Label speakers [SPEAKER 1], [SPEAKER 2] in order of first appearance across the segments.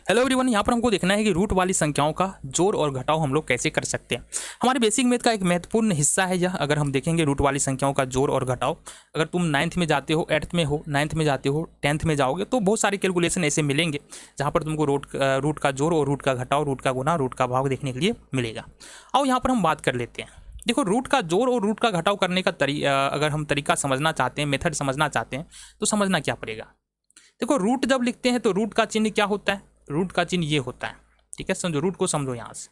[SPEAKER 1] Hello everyone, यहाँ पर हमको देखना है कि रूट वाली संख्याओं का जोड़ और घटाव हम लोग कैसे कर सकते हैं। हमारे बेसिक मैथ का एक महत्वपूर्ण हिस्सा है यह। अगर हम देखेंगे रूट वाली संख्याओं का जोड़ और घटाव, अगर तुम 9th में जाते हो, 8th में हो, 9th में जाते हो, 10th में जाओगे तो बहुत सारे कैलकुलेशन ऐसे मिलेंगे जहाँ पर तुमको रूट का जोड़ और रूट का घटाव, रूट का गुना, रूट का भाग देखने के लिए मिलेगा। आओ यहाँ पर हम बात कर लेते हैं। देखो, रूट का जोड़ और रूट का घटाव करने का अगर हम तरीका समझना चाहते हैं, मेथड समझना चाहते हैं, तो समझना क्या पड़ेगा। देखो, रूट जब लिखते हैं तो रूट का चिन्ह क्या होता है? रूट का चिन्ह ये होता है, ठीक है। समझो, रूट को समझो यहाँ से।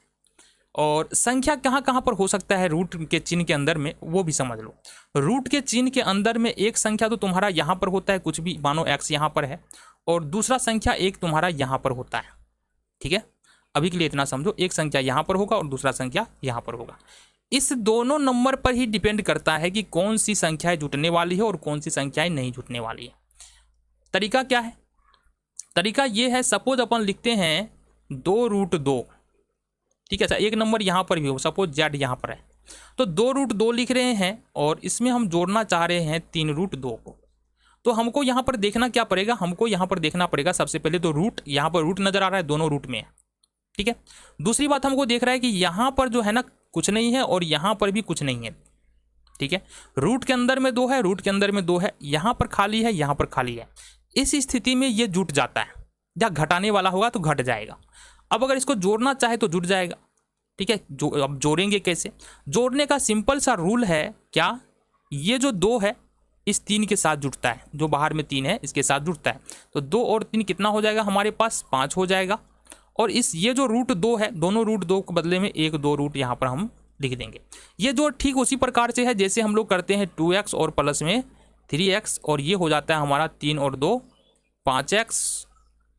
[SPEAKER 1] और संख्या कहाँ कहाँ पर हो सकता है रूट के चिन्ह के अंदर में, वो भी समझ लो। रूट के चिन्ह के अंदर में एक संख्या तो तुम्हारा यहाँ पर होता है, कुछ भी मानो x यहाँ पर है, और दूसरा संख्या एक तुम्हारा यहाँ पर होता है, ठीक है। अभी के लिए इतना समझो, एक संख्या यहाँ पर होगा और दूसरा संख्या यहाँ पर होगा। इस दोनों नंबर पर ही डिपेंड करता है कि कौन सी संख्याएं जुटने वाली है और कौन सी संख्याएं नहीं जुटने वाली है। तरीका क्या है? तरीका ये है, सपोज अपन लिखते हैं 2√2, ठीक है। एक नंबर यहाँ पर भी हो, सपोज जेड यहाँ पर है, तो 2√2 लिख रहे हैं और इसमें हम जोड़ना चाह रहे हैं 3√2 को। तो हमको यहाँ पर देखना क्या पड़ेगा? हमको यहाँ पर देखना पड़ेगा सबसे पहले तो रूट, यहाँ पर रूट नजर आ रहा है, दोनों रूट में है, ठीक है। दूसरी बात, हमको देख रहा है कि यहाँ पर जो है ना कुछ नहीं है और यहाँ पर भी कुछ नहीं है, ठीक है। रूट के अंदर में 2 है, रूट के अंदर में 2 है, यहाँ पर खाली है, यहाँ पर खाली है। इस स्थिति में ये जुट जाता है, या घटाने वाला होगा तो घट जाएगा। अब अगर इसको जोड़ना चाहे तो जुट जाएगा, ठीक है। अब जोड़ेंगे कैसे? जोड़ने का सिंपल सा रूल है क्या, ये जो 2 है इस 3 के साथ जुटता है, जो बाहर में 3 है इसके साथ जुटता है, तो 2 और 3 कितना हो जाएगा हमारे पास? 5 हो जाएगा। और इस ये जो √2 है, दोनों √2 के बदले में 1-2 रूट यहाँ पर हम लिख देंगे। ये जो ठीक उसी प्रकार से है जैसे हम लोग करते हैं 2x और प्लस में 3x, और ये हो जाता है हमारा 3 और 2 5x,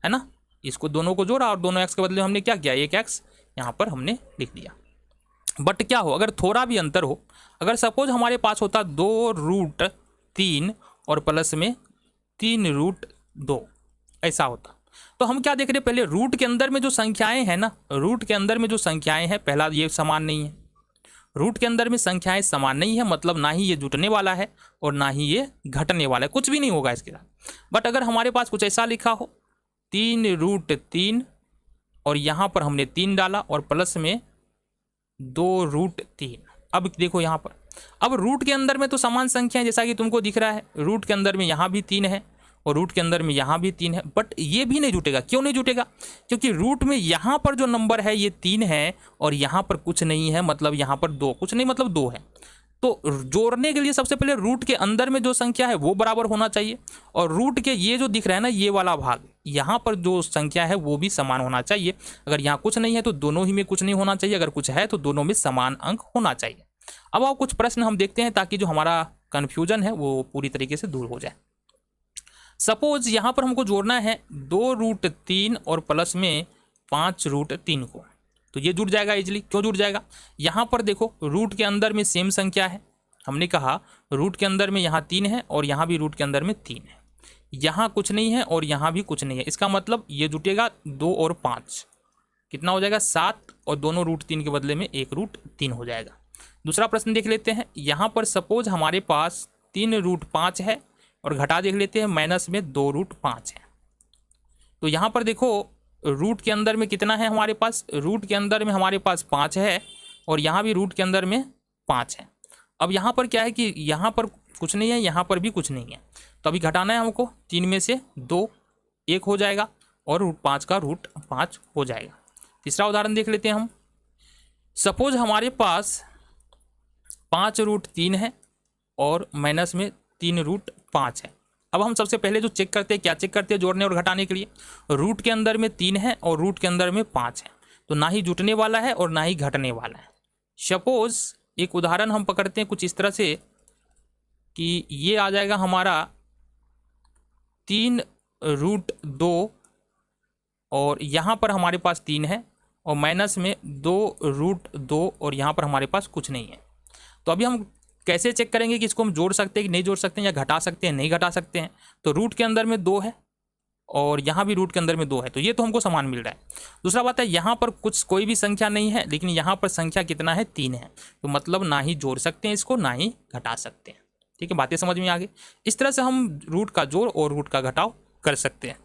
[SPEAKER 1] है ना। इसको दोनों को जोड़ा और दोनों x के बदले हमने क्या किया? 1x यहाँ पर हमने लिख दिया। बट क्या हो अगर थोड़ा भी अंतर हो, अगर सपोज हमारे पास होता 2√3 और प्लस में 3√2, ऐसा होता, तो हम क्या देख रहे हैं? पहले रूट के अंदर में जो संख्याएं हैं ना, रूट के अंदर में जो संख्याएं हैं, पहला ये समान नहीं है। रूट के अंदर में संख्याएं समान नहीं है, मतलब ना ही ये जुटने वाला है और ना ही ये घटने वाला है, कुछ भी नहीं होगा इसके साथ। बट अगर हमारे पास कुछ ऐसा लिखा हो 3√3 और यहाँ पर हमने 3 डाला और प्लस में 2√3, अब देखो यहाँ पर, अब रूट के अंदर में तो समान संख्या है जैसा कि तुमको दिख रहा है। रूट के अंदर में यहाँ भी 3 है और रूट के अंदर में यहाँ भी 3 है, बट ये भी नहीं जुटेगा। क्यों नहीं जुटेगा? क्योंकि रूट में यहाँ पर जो नंबर है ये 3 है और यहाँ पर कुछ नहीं है, मतलब यहाँ पर 2, कुछ नहीं मतलब 2 है। तो जोड़ने के लिए सबसे पहले रूट के अंदर में जो संख्या है वो बराबर होना चाहिए, और रूट के ये जो दिख रहा है ना ये वाला भाग, यहाँ पर जो संख्या है वो भी समान होना चाहिए। अगर यहाँ कुछ नहीं है तो दोनों ही में कुछ नहीं होना चाहिए, अगर कुछ है तो दोनों में समान अंक होना चाहिए। अब आओ कुछ प्रश्न हम देखते हैं ताकि जो हमारा कन्फ्यूजन है वो पूरी तरीके से दूर हो जाए। सपोज यहाँ पर हमको जोड़ना है 2√3 और प्लस में 5√3 को, तो ये जुड़ जाएगा इजीली। क्यों जुड़ जाएगा? यहाँ पर देखो रूट के अंदर में सेम संख्या है, हमने कहा रूट के अंदर में यहाँ 3 है और यहाँ भी रूट के अंदर में 3 है, यहाँ कुछ नहीं है और यहाँ भी कुछ नहीं है, इसका मतलब ये जुटेगा 2 और 5, कितना हो जाएगा? 7, और दोनों √3 के बदले में 1√3 हो जाएगा। दूसरा प्रश्न देख लेते हैं। यहाँ पर सपोज हमारे पास 3√5 है और घटा देख लेते हैं, माइनस में 2√5 है। तो यहाँ पर देखो रूट के अंदर में कितना है हमारे पास? रूट के अंदर में हमारे पास 5 है और यहाँ भी रूट के अंदर में 5 है। अब यहाँ पर क्या है कि यहाँ पर कुछ नहीं है, यहाँ पर भी कुछ नहीं है, तो अभी घटाना है हमको। 3 में से 2 1 हो जाएगा और √5 का √5 हो जाएगा। तीसरा उदाहरण देख लेते हैं हम। सपोज हमारे पास 5√3 है और माइनस में 3√5 है। अब हम सबसे पहले जो चेक करते हैं, क्या चेक करते हैं जोड़ने और घटाने के लिए? रूट के अंदर में 3 है और रूट के अंदर में 5 है, तो ना ही जुटने वाला है और ना ही घटने वाला है। सपोज एक उदाहरण हम पकड़ते हैं कुछ इस तरह से कि ये आ जाएगा हमारा 3√2 और यहाँ पर हमारे पास 3 है और माइनस में 2√2 और यहाँ पर हमारे पास कुछ नहीं है। तो अभी हम कैसे चेक करेंगे कि इसको हम जोड़ सकते हैं कि नहीं जोड़ सकते हैं, या घटा सकते हैं नहीं घटा सकते हैं? तो रूट के अंदर में 2 है और यहाँ भी रूट के अंदर में 2 है, तो ये तो हमको समान मिल रहा है। दूसरा बात है यहाँ पर कोई भी संख्या नहीं है, लेकिन यहाँ पर संख्या कितना है? 3 है, तो मतलब ना ही जोड़ सकते हैं इसको ना ही घटा सकते हैं। ठीक है, बातें समझ में आ गई। इस तरह से हम रूट का जोड़ और रूट का घटाव कर सकते हैं।